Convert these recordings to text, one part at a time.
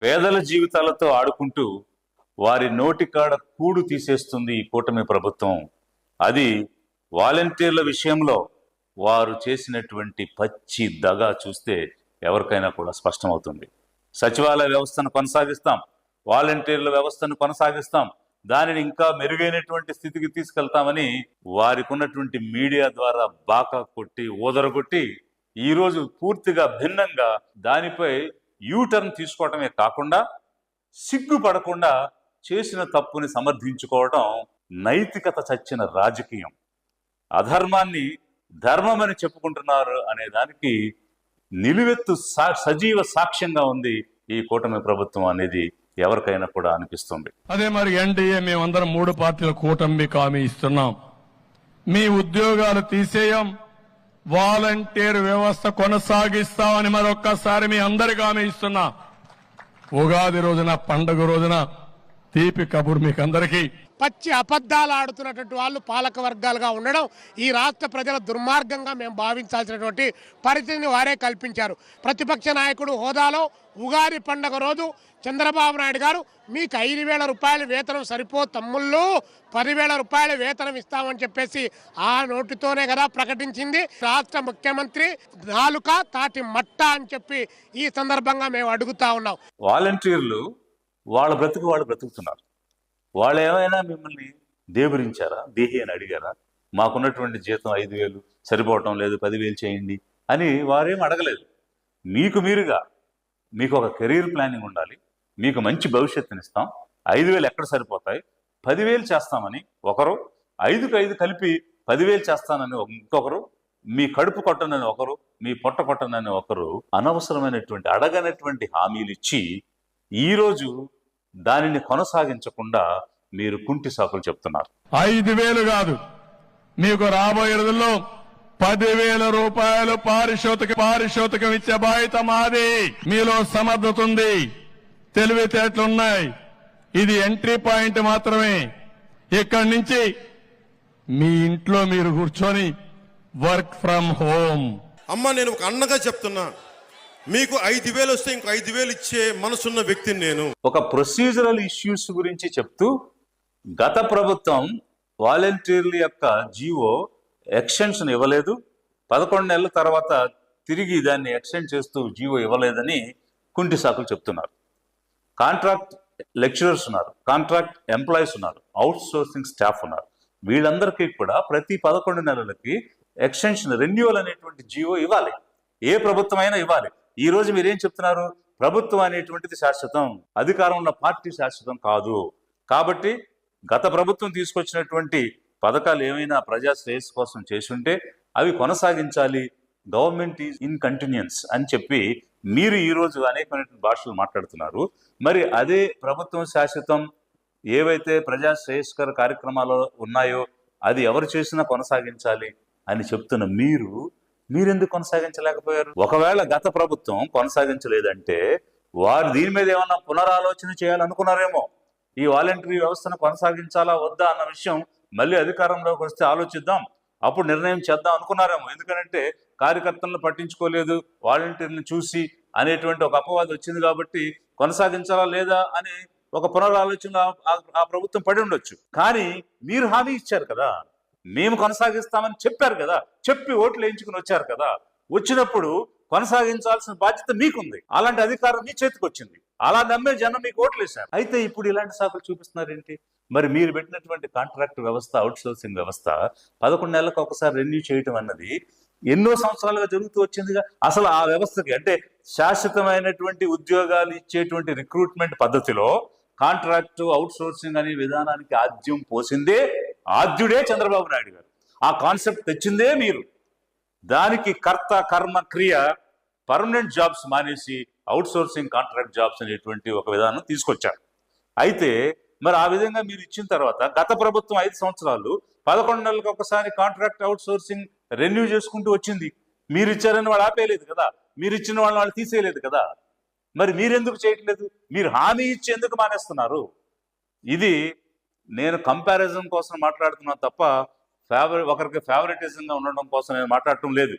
పేదల జీవితాలతో ఆడుకుంటూ వారి నోటికాడ కూడు తీసేస్తుంది ఈ కూటమి ప్రభుత్వం. అది వాలంటీర్ల విషయంలో వారు చేసినటువంటి పచ్చి దగా చూస్తే ఎవరికైనా కూడా స్పష్టమవుతుంది. సచివాలయ వ్యవస్థను కొనసాగిస్తాం, వాలంటీర్ల వ్యవస్థను కొనసాగిస్తాం, దానిని ఇంకా మెరుగైనటువంటి స్థితికి తీసుకెళ్తామని వారికి ఉన్నటువంటి మీడియా ద్వారా బాకా కొట్టి ఊదరగొట్టి ఈరోజు పూర్తిగా భిన్నంగా దానిపై యూటర్న్ తీసుకోవటమే కాకుండా సిగ్గుపడకుండా చేసిన తప్పుని సమర్థించుకోవటం నైతికత చచ్చిన రాజకీయం. అధర్మాన్ని ధర్మమని చెప్పుకుంటున్నారు అనే దానికి నిలువెత్తు సజీవ సాక్ష్యంగా ఉంది ఈ కూటమి ప్రభుత్వం అనేది ఎవరికైనా కూడా అనిపిస్తుంది. అదే మరి ఎన్డీఏ మేమందరం 3 పార్టీల కూటమికి హామీ ఇస్తున్నాం. మీ ఉద్యోగాలు తీసేయం, వాలంటీర్ వ్యవస్థ కొనసాగిస్తామని మరొక్కసారి మీ అందరికీ హామీ ఇస్తున్నా. ఉగాది రోజున, పండుగ రోజున తీపి కబురు మీకు అందరికీ. పచ్చి అబద్ధాలు ఆడుతున్నటువంటి వాళ్ళు పాలక వర్గాలుగా ఉండడం ఈ రాష్ట్ర ప్రజల దుర్మార్గంగా మేము భావించాల్సినటువంటి పరిస్థితిని వారే కల్పించారు. ప్రతిపక్ష నాయకుడు హోదాలో ఉగాది పండుగ రోజు చంద్రబాబు నాయుడు గారు మీకు 5,000 రూపాయల వేతనం సరిపో తమ్ముళ్ళు, 10,000 రూపాయల వేతనం ఇస్తామని చెప్పేసి ఆ నోటితోనే కదా ప్రకటించింది. రాష్ట్ర ముఖ్యమంత్రి నాలుక తాటి మట్ట అని చెప్పి ఈ సందర్భంగా మేము అడుగుతా ఉన్నాం. వాలంటీర్లు వాళ్ళ బ్రతుకు వాళ్ళు బ్రతుకుతున్నారు. వాళ్ళు ఏమైనా మిమ్మల్ని దేబురించారా, దేహి అని అడిగారా? మాకున్నటువంటి జీతం 5,000 సరిపోవటం లేదు, 10,000 చేయండి అని వారేం అడగలేదు. మీకు మీరుగా మీకు ఒక కెరీర్ ప్లానింగ్ ఉండాలి, మీకు మంచి భవిష్యత్తుని ఇస్తాం, 5,000 ఎక్కడ సరిపోతాయి, 10,000 చేస్తామని ఒకరు, 5కు 5 కలిపి 10,000 చేస్తానని ఇంకొకరు, మీ కడుపు కొట్టనని ఒకరు, మీ పొట్ట కొట్టనని ఒకరు అనవసరమైనటువంటి అడగనటువంటి హామీలు ఇచ్చి ఈరోజు దానిని కొనసాగించకుండా మీరు కుంటి సాకులు చెప్తున్నారు. 5,000 కాదు, మీకు రాబోయే రోజుల్లో 10,000 రూపాయలు పారితోషికం ఇచ్చే బాధ్యత మాది. మీలో సమర్థత ఉంది, తెలివితేటలున్నాయి. ఇది ఎంట్రీ పాయింట్ మాత్రమే. ఇక్కడి నుంచి మీ ఇంట్లో మీరు కూర్చొని వర్క్ ఫ్రమ్ హోమ్. అమ్మ, నేను ఒక అన్నగా చెప్తున్నా, మీకు 5,000 వస్తే ఇంకో 5,000 ఇచ్చే మనసున్న వ్యక్తిని నేను. ఒక ప్రొసీజరల్ ఇష్యూస్ గురించి చెప్తూ గత ప్రభుత్వం వాలంటీర్ల యొక్క జీవో ఎక్స్టెన్షన్ ఇవ్వలేదు, 11 నెలల తర్వాత తిరిగి దాన్ని ఎక్స్టెండ్ చేస్తూ జీవో ఇవ్వలేదని కుంటి సాకులు చెప్తున్నారు. కాంట్రాక్ట్ లెక్చరర్స్ ఉన్నారు, కాంట్రాక్ట్ ఎంప్లాయీస్ ఉన్నారు, అవుట్ సోర్సింగ్ స్టాఫ్ ఉన్నారు. వీళ్ళందరికీ కూడా ప్రతి 11 నెలలకి ఎక్స్టెన్షన్ రెన్యువల్ అనేటువంటి జీవో ఇవ్వాలి. ఏ ప్రభుత్వం అయినా ఇవ్వాలి. ఈ రోజు మీరేం చెప్తున్నారు? ప్రభుత్వం అనేటువంటిది శాశ్వతం, అధికారం ఉన్న పార్టీ శాశ్వతం కాదు. కాబట్టి గత ప్రభుత్వం తీసుకొచ్చినటువంటి పథకాలు ఏమైనా ప్రజా శ్రేయస్సు కోసం చేసి ఉంటే అవి కొనసాగించాలి, గవర్నమెంట్ ఈజ్ ఇన్ కంటిన్యూన్స్ అని చెప్పి మీరు ఈరోజు అనేకమైనటువంటి భాషలు మాట్లాడుతున్నారు. మరి అదే ప్రభుత్వం శాశ్వతం, ఏవైతే ప్రజా శ్రేయస్కర కార్యక్రమాలు ఉన్నాయో అది ఎవరు చేసినా కొనసాగించాలి అని చెప్తున్న మీరెందుకు కొనసాగించలేకపోయారు? ఒకవేళ గత ప్రభుత్వం కొనసాగించలేదంటే వారు దీని మీద ఏమన్నా పునరాలోచన చేయాలనుకున్నారేమో. ఈ వాలంటరీ వ్యవస్థను కొనసాగించాలా వద్దా అన్న విషయం మళ్ళీ అధికారంలోకి వస్తే ఆలోచిద్దాం, అప్పుడు నిర్ణయం చేద్దాం అనుకున్నారేమో. ఎందుకంటే కార్యకర్తలను పట్టించుకోలేదు, వాలంటీర్లను చూసి అనేటువంటి ఒక అపవాదం వచ్చింది కాబట్టి కొనసాగించాలా లేదా అని ఒక పునరాలోచన ఆ ప్రభుత్వం పడి ఉండొచ్చు. కానీ మీరు హామీ ఇచ్చారు కదా, మేము కొనసాగిస్తామని చెప్పారు కదా, చెప్పి ఓట్లు వేయించుకుని వచ్చారు కదా, వచ్చినప్పుడు కొనసాగించాల్సిన బాధ్యత మీకుంది. అలాంటి అధికారం మీ చేతికి వచ్చింది, అలా నమ్మే జనం మీకు ఓట్లు వేశారు. అయితే ఇప్పుడు ఇలాంటి సాకులు చూపిస్తున్నారేంటి? మరి మీరు పెట్టినటువంటి కాంట్రాక్ట్ వ్యవస్థ, అవుట్ సోర్సింగ్ వ్యవస్థ 11 నెలలకు ఒకసారి రెన్యూ చేయటం అన్నది ఎన్నో సంవత్సరాలుగా జరుగుతూ వచ్చిందిగా. అసలు ఆ వ్యవస్థకి అంటే శాశ్వతమైనటువంటి ఉద్యోగాలు ఇచ్చేటువంటి రిక్రూట్మెంట్ పద్ధతిలో కాంట్రాక్ట్ అవుట్ సోర్సింగ్ అనే విధానానికి ఆద్యం పోసిందే ఆద్యుడే చంద్రబాబు నాయుడు గారు. ఆ కాన్సెప్ట్ తెచ్చిందే మీరు. దానికి కర్త కర్మ క్రియ పర్మనెంట్ జాబ్స్ మానేసి అవుట్ సోర్సింగ్ కాంట్రాక్ట్ జాబ్స్ అనేటువంటి ఒక విధానం తీసుకొచ్చారు. అయితే మరి ఆ విధంగా మీరు ఇచ్చిన తర్వాత గత ప్రభుత్వం 5 సంవత్సరాలు 11 నెలలకు ఒకసారి కాంట్రాక్ట్ అవుట్ సోర్సింగ్ రెన్యూ చేసుకుంటూ వచ్చింది. మీరు ఇచ్చారని వాళ్ళు ఆపేయలేదు కదా, మీరు ఇచ్చిన వాళ్ళు తీసేయలేదు కదా. మరి మీరెందుకు చేయట్లేదు? మీరు హామీ ఇచ్చి ఎందుకు మానేస్తున్నారు? ఇది నేను కంపారిజన్ కోసం మాట్లాడుతున్నాను తప్ప ఒకరికి ఫేవరెటిజంగా ఉండడం కోసం నేను మాట్లాడటం లేదు.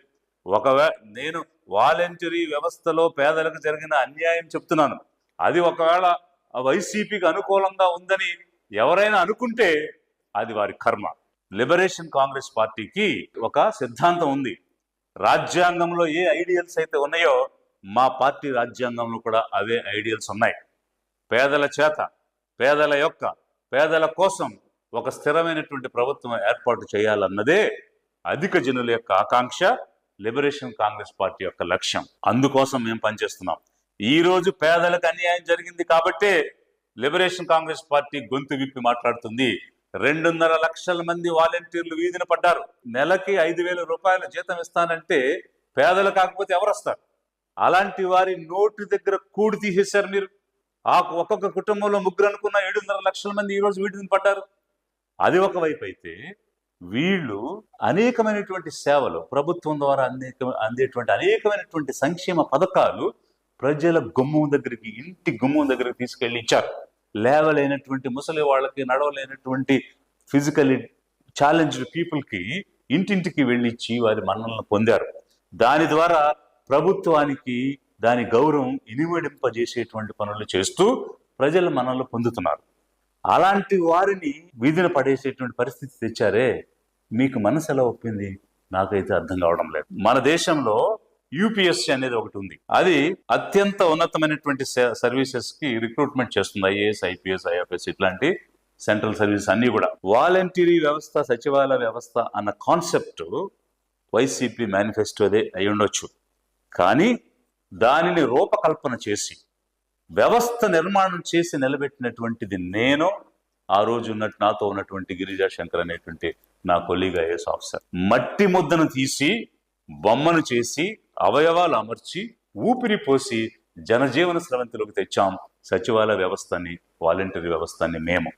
నేను వాలంటరీ వ్యవస్థలో పేదలకు జరిగిన అన్యాయం చెప్తున్నాను. అది ఒకవేళ వైసీపీకి అనుకూలంగా ఉందని ఎవరైనా అనుకుంటే అది వారి కర్మ. లిబరేషన్ కాంగ్రెస్ పార్టీకి ఒక సిద్ధాంతం ఉంది. రాజ్యాంగంలో ఏ ఐడియల్స్ అయితే ఉన్నాయో మా పార్టీ రాజ్యాంగంలో కూడా అవే ఐడియల్స్ ఉన్నాయి. పేదల చేత, పేదల కోసం ఒక స్థిరమైనటువంటి ప్రభుత్వం ఏర్పాటు చేయాలన్నదే అధిక జనుల యొక్క ఆకాంక్ష, లిబరేషన్ కాంగ్రెస్ పార్టీ యొక్క లక్ష్యం. అందుకోసం మేము పనిచేస్తున్నాం. ఈ రోజు పేదలకు అన్యాయం జరిగింది కాబట్టే లిబరేషన్ కాంగ్రెస్ పార్టీ గొంతు విప్పి మాట్లాడుతుంది. 2.5 లక్షల మంది వాలంటీర్లు వీధిన పడ్డారు. నెలకి 5,000 రూపాయల జీతం ఇస్తానంటే పేదలు కాకపోతే ఎవరు వస్తారు? అలాంటి వారి నోటి దగ్గర కూడి తీసేశారు మీరు. ఒక్కొక్క కుటుంబంలో 3 అనుకున్న 7.5 లక్షల మంది ఈ రోజు వీధిన పడ్డారు. అది ఒకవైపు అయితే, వీళ్ళు అనేకమైనటువంటి సేవలు ప్రభుత్వం ద్వారా అందేటువంటి అనేకమైనటువంటి సంక్షేమ పథకాలు ప్రజల గుమ్మం దగ్గరికి, ఇంటి గుమ్మం దగ్గరికి తీసుకెళ్లి ఇచ్చారు. లేవలేనటువంటి ముసలి వాళ్ళకి, నడవలేనటువంటి ఫిజికల్లీ ఛాలెంజ్డ్ పీపుల్కి ఇంటింటికి వెళ్ళిచ్చి వారి మన్నలను పొందారు. దాని ద్వారా ప్రభుత్వానికి దాని గౌరవం ఇనుమడింపజేసేటువంటి పనులు చేస్తూ ప్రజల మన్నలు పొందుతున్నారు. అలాంటి వారిని వీధిన పడేసేటువంటి పరిస్థితి తెచ్చారే, మీకు మనసు ఎలా ఒప్పింది? నాకైతే అర్థం కావడం లేదు. మన దేశంలో యూపీఎస్సీ అనేది ఒకటి ఉంది. అది అత్యంత ఉన్నతమైనటువంటి సర్వీసెస్ కి రిక్రూట్మెంట్ చేస్తుంది. ఐఏఎస్, ఐపీఎస్, ఐఎఫ్ఎస్ ఇట్లాంటి సెంట్రల్ సర్వీసెస్ అన్ని కూడా. వాలంటీరీ వ్యవస్థ, సచివాలయ వ్యవస్థ అన్న కాన్సెప్ట్ వైసీపీ మేనిఫెస్టోదే అయి ఉండొచ్చు. కానీ దానిని రూపకల్పన చేసి వ్యవస్థ నిర్మాణం చేసి నిలబెట్టినటువంటిది నేను, ఆ రోజు నాతో ఉన్నటువంటి గిరిజా శంకర్ అనేటువంటి నా కొలీగ్ ఐఏఎస్ ఆఫీసర్. మట్టి ముద్దను తీసి బొమ్మను చేసి అవయవాలు అమర్చి ఊపిరి పోసి జనజీవన స్రవంతిలోకి తెచ్చాం సచివాలయ వ్యవస్థని, వాలంటీర్ వ్యవస్థని మేము.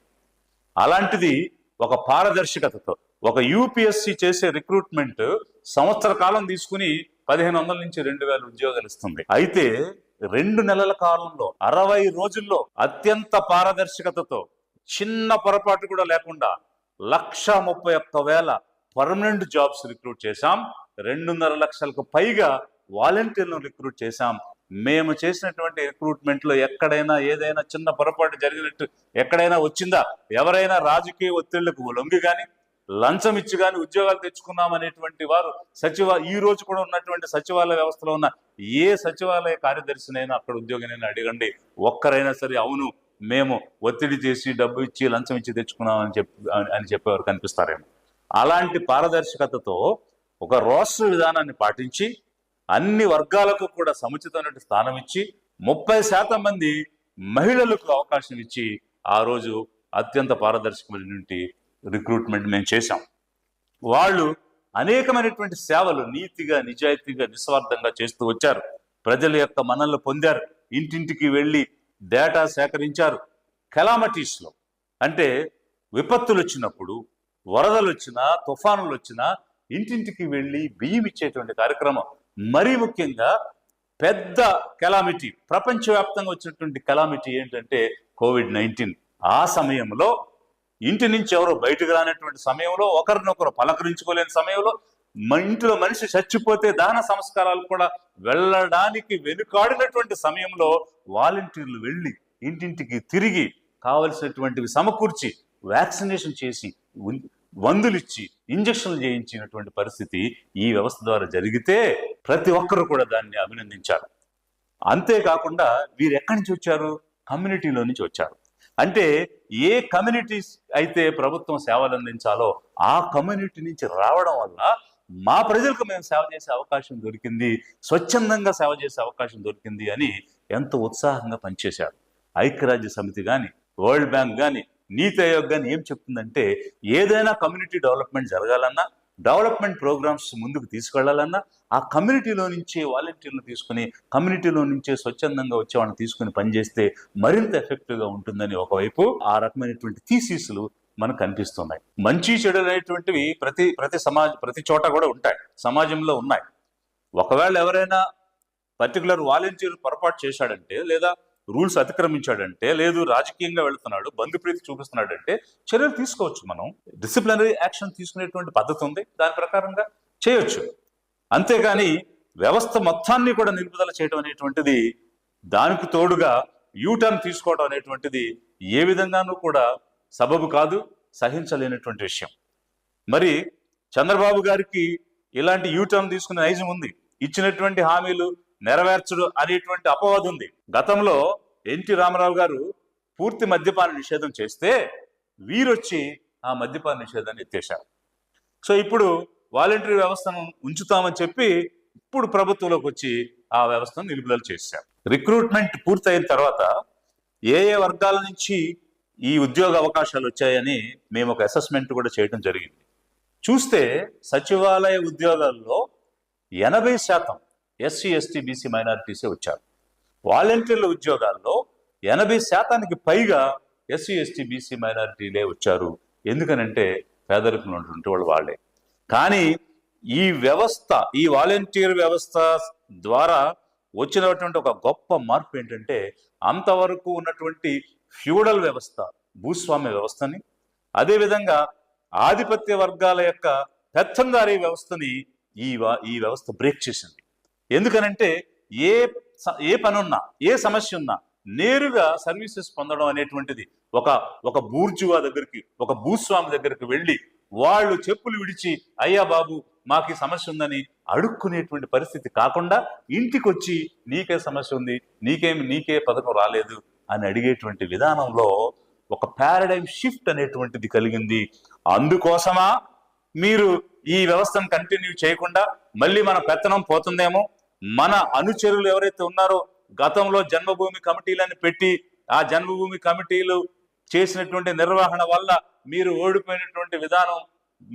అలాంటిది ఒక పారదర్శకతతో ఒక యూపీఎస్సీ చేసే రిక్రూట్మెంట్ సంవత్సర కాలం తీసుకుని 1,500 నుంచి 2,000 ఉద్యోగాలు ఇస్తుంది. అయితే 2 నెలల కాలంలో 60 రోజుల్లో అత్యంత పారదర్శకతతో చిన్న పొరపాటు కూడా లేకుండా 1,31,000 పర్మనెంట్ జాబ్స్ రిక్రూట్ చేశాం. 2.5 లక్షలకు పైగా వాలంటీర్లను రిక్రూట్ చేశాం. మేము చేసినటువంటి రిక్రూట్మెంట్ లో ఎక్కడైనా ఏదైనా చిన్న పొరపాటు జరిగినట్టు ఎక్కడైనా వచ్చిందా? ఎవరైనా రాజకీయ ఒత్తిళ్లకు లొంగి కానీ, లంచం ఇచ్చి కానీ ఉద్యోగాలు తెచ్చుకున్నాం అనేటువంటి వారు ఈ రోజు కూడా ఉన్నటువంటి సచివాలయ వ్యవస్థలో ఉన్న ఏ సచివాలయ కార్యదర్శినైనా, అక్కడ ఉద్యోగినైనా అడగండి, ఒక్కరైనా సరే అవును మేము ఒత్తిడి చేసి డబ్బు ఇచ్చి లంచం ఇచ్చి తెచ్చుకున్నాం అని చెప్పేవారు కనిపిస్తారేమో. అలాంటి పారదర్శకతతో ఒక రోస్టర్ విధానాన్ని పాటించి అన్ని వర్గాలకు కూడా సముచితమైన స్థానం ఇచ్చి 30% మంది మహిళలకు అవకాశం ఇచ్చి ఆ రోజు అత్యంత పారదర్శకమైనటువంటి రిక్రూట్మెంట్ మేము చేశాం. వాళ్ళు అనేకమైనటువంటి సేవలు నీతిగా, నిజాయితీగా, నిస్వార్థంగా చేస్తూ వచ్చారు. ప్రజల యొక్క మన్ననలు పొందారు. ఇంటింటికి వెళ్ళి డేటా సేకరించారు. కెలామిటీస్లో అంటే విపత్తులు వచ్చినప్పుడు, వరదలు వచ్చినా, తుఫానులు వచ్చినా ఇంటింటికి వెళ్ళి బియ్యం ఇచ్చేటువంటి కార్యక్రమం. మరీ ముఖ్యంగా పెద్ద కెలామిటీ, ప్రపంచవ్యాప్తంగా వచ్చినటువంటి కెలామిటీ ఏంటంటే కోవిడ్-19. ఆ సమయంలో ఇంటి నుంచి ఎవరో బయటకు రానటువంటి సమయంలో, ఒకరినొకరు పలకరించుకోలేని సమయంలో, ఇంట్లో మనిషి చచ్చిపోతే దహన సంస్కారాలు కూడా వెళ్ళడానికి వెనుకాడినటువంటి సమయంలో వాలంటీర్లు వెళ్ళి ఇంటింటికి తిరిగి కావలసినటువంటివి సమకూర్చి వ్యాక్సినేషన్ చేసి మందులు ఇచ్చి ఇంజక్షన్లు చేయించినటువంటి పరిస్థితి ఈ వ్యవస్థ ద్వారా జరిగితే ప్రతి ఒక్కరు కూడా దాన్ని అభినందించారు. అంతేకాకుండా వీరు ఎక్కడి నుంచి వచ్చారు? కమ్యూనిటీలో నుంచి వచ్చారు. అంటే ఏ కమ్యూనిటీస్ అయితే ప్రభుత్వం సేవలు అందించాలో ఆ కమ్యూనిటీ నుంచి రావడం వల్ల మా ప్రజలకు మేము సేవ చేసే అవకాశం దొరికింది, స్వచ్ఛందంగా సేవ చేసే అవకాశం దొరికింది అని ఎంతో ఉత్సాహంగా పనిచేశారు. ఐక్యరాజ్య సమితి కానీ, వరల్డ్ బ్యాంక్ కానీ, నీతి ఆయోగ్ కానీ ఏం చెప్తుందంటే ఏదైనా కమ్యూనిటీ డెవలప్మెంట్ జరగాలన్నా, డెవలప్మెంట్ ప్రోగ్రామ్స్ ముందుకు తీసుకెళ్లాలన్నా ఆ కమ్యూనిటీలో నుంచే వాలంటీర్లు తీసుకుని, కమ్యూనిటీలో నుంచే స్వచ్ఛందంగా వచ్చే వాళ్ళని తీసుకుని పనిచేస్తే మరింత ఎఫెక్టివ్గా ఉంటుందని ఒకవైపు ఆ రకమైనటువంటి థీసిస్లు మనకు కనిపిస్తున్నాయి. మంచి చెడు అనేటువంటివి ప్రతి చోట కూడా ఉంటాయి, సమాజంలో ఉన్నాయి. ఒకవేళ ఎవరైనా పర్టికులర్ వాలంటీర్ పొరపాటు చేశాడంటే, లేదా రూల్స్ అతిక్రమించాడంటే, లేదు రాజకీయంగా వెళుతున్నాడు, బంధుప్రీతి చూపిస్తున్నాడంటే చర్యలు తీసుకోవచ్చు. మనం డిసిప్లినరీ యాక్షన్ తీసుకునేటువంటి పద్ధతి ఉంది, దాని ప్రకారంగా చేయొచ్చు. అంతేగాని వ్యవస్థ మొత్తాన్ని కూడా నిలుపుదల చేయడం అనేటువంటిది, దానికి తోడుగా యూటర్న్ తీసుకోవడం అనేటువంటిది ఏ విధంగానూ కూడా సబబు కాదు, సహించలేనటువంటి విషయం. మరి చంద్రబాబు గారికి ఇలాంటి యూటర్న్ తీసుకునే నైజం ఉంది, ఇచ్చినటువంటి హామీలు నెరవేర్చడు అనేటువంటి అపవాదు ఉంది. గతంలో ఎన్టీ రామారావు గారు పూర్తి మద్యపాన నిషేధం చేస్తే వీరొచ్చి ఆ మద్యపాన నిషేధాన్ని ఎత్తేశారు. సో ఇప్పుడు వాలంటరీ వ్యవస్థను ఉంచుతామని చెప్పి ఇప్పుడు ప్రభుత్వంలోకి వచ్చి ఆ వ్యవస్థను నిలుపుదల చేశారు. రిక్రూట్మెంట్ పూర్తయిన తర్వాత ఏ ఏ వర్గాల నుంచి ఈ ఉద్యోగ అవకాశాలు వచ్చాయని మేము ఒక అసెస్మెంట్ కూడా చేయడం జరిగింది. చూస్తే సచివాలయ ఉద్యోగాల్లో 80% ఎస్సీ ఎస్టీ బీసీ మైనారిటీసే వచ్చారు. వాలంటీర్ల ఉద్యోగాల్లో 80% పైగా ఎస్సీ ఎస్టీ బీసీ మైనారిటీలే వచ్చారు. ఎందుకనంటే పేదరికంలో ఉన్నటువంటి వాళ్ళు వాళ్ళే. కానీ ఈ వ్యవస్థ, ఈ వాలంటీర్ వ్యవస్థ ద్వారా వచ్చినటువంటి ఒక గొప్ప మార్పు ఏంటంటే అంతవరకు ఉన్నటువంటి ఫ్యూడల్ వ్యవస్థ, భూస్వామ్య వ్యవస్థని, అదేవిధంగా ఆధిపత్య వర్గాల యొక్క పెత్తందారీ వ్యవస్థని ఈ వ్యవస్థ బ్రేక్ చేసింది. ఎందుకనంటే ఏ పనున్నా, ఏ సమస్య ఉన్నా నేరుగా సర్వీసెస్ పొందడం అనేటువంటిది ఒక బూర్జువా దగ్గరికి, ఒక భూస్వామి దగ్గరికి వెళ్ళి వాళ్ళు చెప్పులు విడిచి అయ్యా బాబు మాకు ఈ సమస్య ఉందని అడుక్కునేటువంటి పరిస్థితి కాకుండా ఇంటికి వచ్చి నీకే సమస్య ఉంది, నీకే పథకం రాలేదు అని అడిగేటువంటి విధానంలో ఒక పారాడైమ్ షిఫ్ట్ అనేటువంటిది కలిగింది. అందుకోసమా మీరు ఈ వ్యవస్థను కంటిన్యూ చేయకుండా మళ్ళీ మన పెత్తనం పోతుందేమో, మన అనుచరులు ఎవరైతే ఉన్నారో గతంలో జన్మభూమి కమిటీలను పెట్టి ఆ జన్మభూమి కమిటీలు చేసినటువంటి నిర్వహణ వల్ల మీరు ఓడిపోయినటువంటి విధానం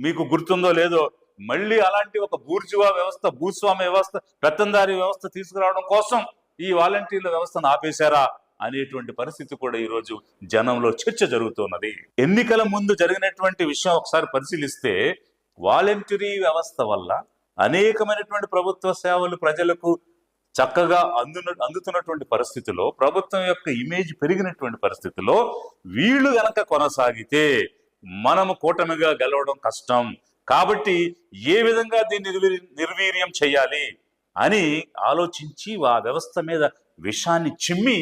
మీకు గుర్తుందో లేదో, మళ్ళీ అలాంటి ఒక బూర్జువా వ్యవస్థ, భూస్వామ్య వ్యవస్థ, పెత్తందారీ వ్యవస్థ తీసుకురావడం కోసం ఈ వాలంటీర్ల వ్యవస్థను ఆపేశారా అనేటువంటి పరిస్థితి కూడా ఈరోజు జనంలో చర్చ జరుగుతున్నది. ఎన్నికల ముందు జరిగినటువంటి విషయం ఒకసారి పరిశీలిస్తే వాలంటరీ వ్యవస్థ వల్ల అనేకమైనటువంటి ప్రభుత్వ సేవలు ప్రజలకు చక్కగా అందుతున్నటువంటి పరిస్థితిలో, ప్రభుత్వం యొక్క ఇమేజ్ పెరిగినటువంటి పరిస్థితిలో వీళ్ళు గనక కొనసాగితే మనము కూటమిగా గెలవడం కష్టం. కాబట్టి ఏ విధంగా దీన్ని నిర్వీర్యం చేయాలి అని ఆలోచించి ఆ వ్యవస్థ మీద విషాన్ని చిమ్మి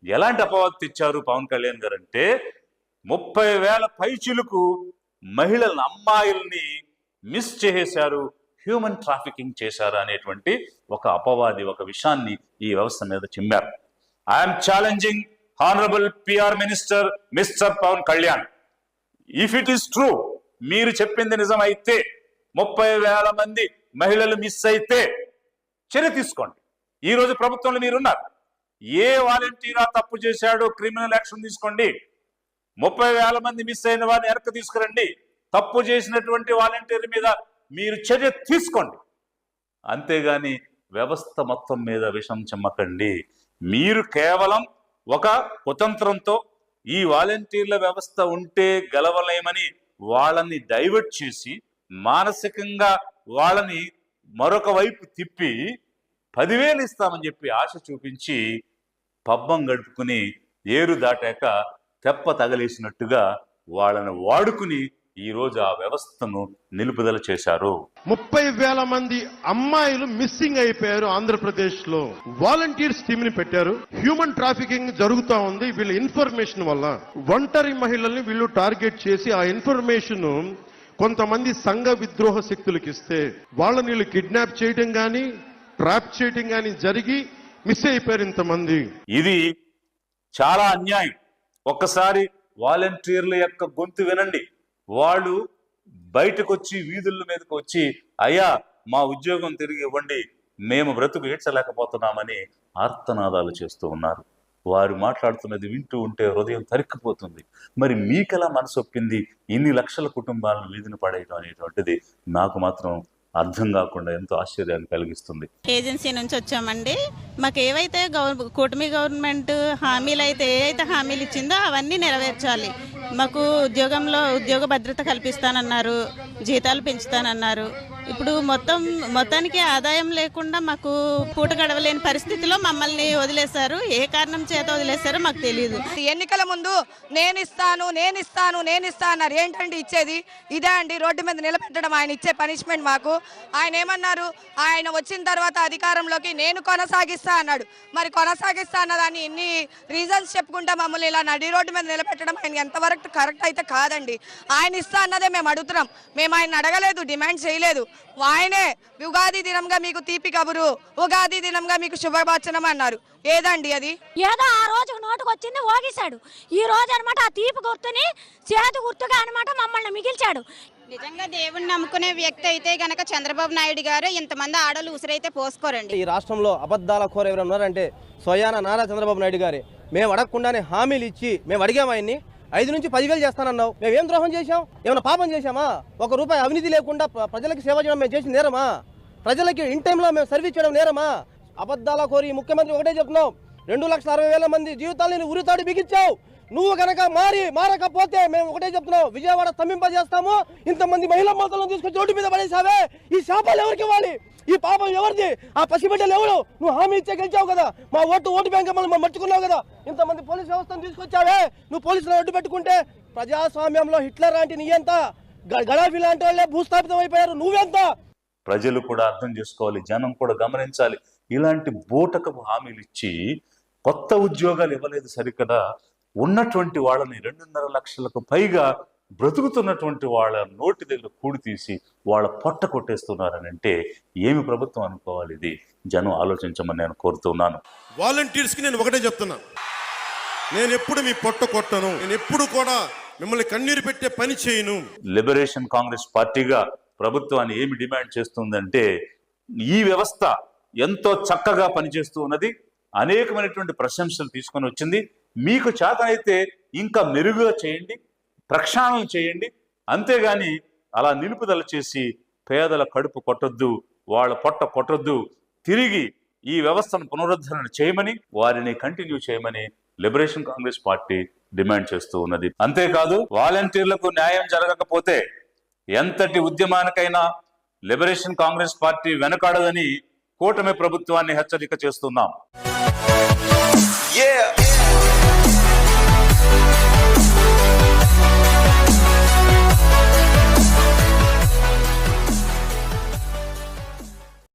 ఎలాంటి అపవాదు తెచ్చారు పవన్ కళ్యాణ్ గారు అంటే 30,000 పైచిలకు మహిళలను, అమ్మాయిల్ని మిస్ చేసేశారు, హ్యూమన్ ట్రాఫికింగ్ చేశారు అనేటువంటి ఒక అపవాది, ఒక విషయాన్ని ఈ వ్యవస్థ మీద చిమ్మారు. I'm challenging honourable PR minister mister Pawan Kalyan, if it is true, మీరు చెప్పింది నిజమైతే 30,000 మంది మహిళలు మిస్ అయితే చర్య తీసుకోండి. ఈ రోజు ప్రభుత్వంలో మీరున్నారు. ఏ వాలంటీరా తప్పు చేశాడో క్రిమినల్ యాక్షన్ తీసుకోండి. 30,000 మంది మిస్ అయిన వారిని వెనక్కి తీసుకురండి. తప్పు చేసినటువంటి వాలంటీర్ మీద మీరు చర్య తీసుకోండి. అంతేగాని వ్యవస్థ మొత్తం మీద విషం చెమ్మకండి. మీరు కేవలం ఒక కుతంత్రంతో ఈ వాలంటీర్ల వ్యవస్థ ఉంటే గెలవలేమని వాళ్ళని డైవర్ట్ చేసి మానసికంగా వాళ్ళని మరొక వైపు తిప్పి 10,000 ఇస్తామని చెప్పి ఆశ చూపించి పబ్బం గడుపుకుని ఏరు దాటాక తెప్ప తగలేసినట్టుగా వాళ్ళని వాడుకుని ఈ రోజు ఆ వ్యవస్థను నిలుపుదల చేశారు. 30,000 మంది అమ్మాయిలు మిస్సింగ్ అయిపోయారు. ఆంధ్రప్రదేశ్ లో వాలంటీర్స్ టీమ్ ని పెట్టారు. హ్యూమన్ ట్రాఫికింగ్ జరుగుతా ఉంది. వీళ్ళ ఇన్ఫర్మేషన్ వల్ల ఒంటరి మహిళల్ని వీళ్ళు టార్గెట్ చేసి ఆ ఇన్ఫర్మేషన్ కొంతమంది సంఘ విద్రోహ శక్తులకు ఇస్తే వాళ్ళని వీళ్ళు కిడ్నాప్ చేయడం గాని, ట్రాప్ చేయడం గాని జరిగి మిస్ అయిపోయారు ఇంతమంది. ఇది చాలా అన్యాయం. ఒక్కసారి వాలంటీర్ల యొక్క గొంతు వినండి. వాళ్ళు బయటకు వచ్చి వీధుల మీదకి వచ్చి అయ్యా మా ఉద్యోగం తిరిగి ఇవ్వండి, మేము బ్రతుకు ఏడ్చలేకపోతున్నామని ఆర్తనాదాలు చేస్తూ ఉన్నారు. వారు మాట్లాడుతున్నది వింటూ ఉంటే హృదయం తరిక్కిపోతుంది. మరి మీకెలా మనసు ఒప్పింది ఇన్ని లక్షల కుటుంబాలను వీధిని పడేయడం అనేటువంటిది నాకు మాత్రం అర్థం కాకుండా ఎంతో ఆశ్చర్యాన్ని కలిగిస్తుంది. ఏజెన్సీ నుంచి వచ్చామండి. మాకు ఏవైతే కూటమి గవర్నమెంట్ హామీలు అయితే ఏవైతే హామీలు ఇచ్చిందో అవన్నీ నెరవేర్చాలి. మాకు ఉద్యోగంలో ఉద్యోగ భద్రత కల్పిస్తానన్నారు, జీతాలు పెంచుతానన్నారు. ఇప్పుడు మొత్తానికి ఆదాయం లేకుండా మాకు పూట గడవలేని పరిస్థితిలో మమ్మల్ని వదిలేశారు. ఏ కారణం చేత వదిలేశారో మాకు తెలియదు. ఎన్నికల ముందు నేను ఇస్తాను అన్నారు. ఏంటండి ఇచ్చేది? ఇదే అండి రోడ్డు మీద నిలబెట్టడం ఆయన ఇచ్చే పనిష్మెంట్ మాకు. ఆయన ఏమన్నారు? ఆయన వచ్చిన తర్వాత అధికారంలోకి నేను కొనసాగిస్తా అన్నాడు. మరి కొనసాగిస్తా అన్నదాన్ని ఇన్ని రీజన్స్ చెప్పుకుంటా మమ్మల్ని ఇలా నడి రోడ్డు మీద నిలబెట్టడం ఆయన ఎంతవరకు కరెక్ట్ అయితే కాదండి. ఆయన ఇస్తా అన్నదే మేము అడుగుతున్నాం. మేము ఆయన అడగలేదు, డిమాండ్ చేయలేదు. ఆయనే ఉగాది దినంగా మీకు తీపి కబురు, ఉగాది దినంగా మీకు శుభవచనం అన్నారు. ఏదండి అది? ఏదో ఆ రోజు నోటుకు వచ్చింది ఓగిశాడు. ఈ రోజు అనమాట ఆ తీపి గుర్తుని చేతి గుర్తుగా అనమాట మమ్మల్ని మిగిల్చాడు. నిజంగా దేవుణ్ణి నమ్ముకునే వ్యక్తి అయితే గనక చంద్రబాబు నాయుడు గారు ఇంతమంది ఆడలు ఉసిరైతే పోసుకోరండి. ఈ రాష్ట్రంలో అబద్ధాల కోర ఎవరైనా ఉన్నారంటే స్వయాన నారా చంద్రబాబు నాయుడు గారే. మేము అడగకుండానే హామీలు ఇచ్చి మేము అడిగాము ఆయన్ని. 5 నుంచి 10,000 చేస్తానన్నావు. మేమేం ద్రోహం చేశాం? ఏమైనా పాపం చేశామా? 1 రూపాయి అవినీతి లేకుండా ప్రజలకు సేవ చేయడం మేము చేసిన నేరమా? ప్రజలకి ఇన్ టైంలో మేము సర్వీస్ చేయడం నేరమా? అబద్ధాల కోరి ముఖ్యమంత్రి ఒకటే చెప్తున్నావు, 2,60,000 మంది జీవితాలని ఉరితాడు బిగించావు. నువ్వు కనుక మారకపోతే మేము ఒకటే చెప్తున్నావు, విజయవాడ స్తంభింపజేస్తాము. ఇంతమంది మహిళా మోతలను తీసుకొచ్చి రోడ్డు మీద పడేసావే. ఈ శాపాలు ఎవరికి ఇవ్వాలి? ఈ పాపం ఎవరిది? ఆ పసిబిడ్డలు ఎవరు? నువ్వు హామీ ఇచ్చే గెలిచావు కదా, మా ఓటు బ్యాంక్ మనం మర్చుకున్నావు కదా. ఇంతమంది పోలీస్ వ్యవస్థను తీసుకొచ్చావే. నువ్వు పోలీసులను అడ్డు పెట్టుకుంటే ప్రజాస్వామ్యంలో హిట్లర్ లాంటి నీయంత, గడాఫీ లాంటి వాళ్ళే భూస్థాపితం అయిపోయారు. నువ్వెంత? ప్రజలు కూడా అర్థం చేసుకోవాలి, జనం కూడా గమనించాలి. ఇలాంటి బూటకపు హామీలు ఇచ్చి కొత్త ఉద్యోగాలు ఇవ్వలేదు సరికదా, ఉన్నటువంటి వాళ్ళని 2.5 లక్షలకు పైగా బ్రతుకుతున్నటువంటి వాళ్ళ నోటి దగ్గర కూడి తీసి వాళ్ళ పొట్ట కొట్టేస్తున్నారని అంటే ఏమి ప్రభుత్వం అనుకోవాలి? ఇది జనం ఆలోచించమని నేను కోరుతున్నాను. వాలంటీర్స్కి నేను ఒకటే చెప్తున్నా, నేను ఎప్పుడు మీ పొట్ట కొట్టను, నేను ఎప్పుడు కూడా మిమ్మల్ని కన్నీరు పెట్టే పని చేయను. లిబరేషన్ కాంగ్రెస్ పార్టీగా ప్రభుత్వాన్ని ఏమి డిమాండ్ చేస్తుందంటే, ఈ వ్యవస్థ ఎంతో చక్కగా పనిచేస్తూ ఉన్నది, అనేకమైనటువంటి ప్రశంసలు తీసుకొని వచ్చింది. మీకు చేతనైతే ఇంకా మెరుగుగా చేయండి, ప్రక్షాళన చేయండి. అంతేగాని అలా నిలుపుదల చేసి పేదల కడుపు కొట్టొద్దు, వాళ్ళ పొట్ట కొట్టొద్దు. తిరిగి ఈ వ్యవస్థను పునరుద్ధరణ చేయమని, వారిని కంటిన్యూ చేయమని లిబరేషన్ కాంగ్రెస్ పార్టీ డిమాండ్ చేస్తూ ఉన్నది. అంతేకాదు, వాలంటీర్లకు న్యాయం జరగకపోతే ఎంతటి ఉద్యమానికైనా లిబరేషన్ కాంగ్రెస్ పార్టీ వెనకాడదని కూటమి ప్రభుత్వాన్ని హెచ్చరిక చేస్తున్నాం.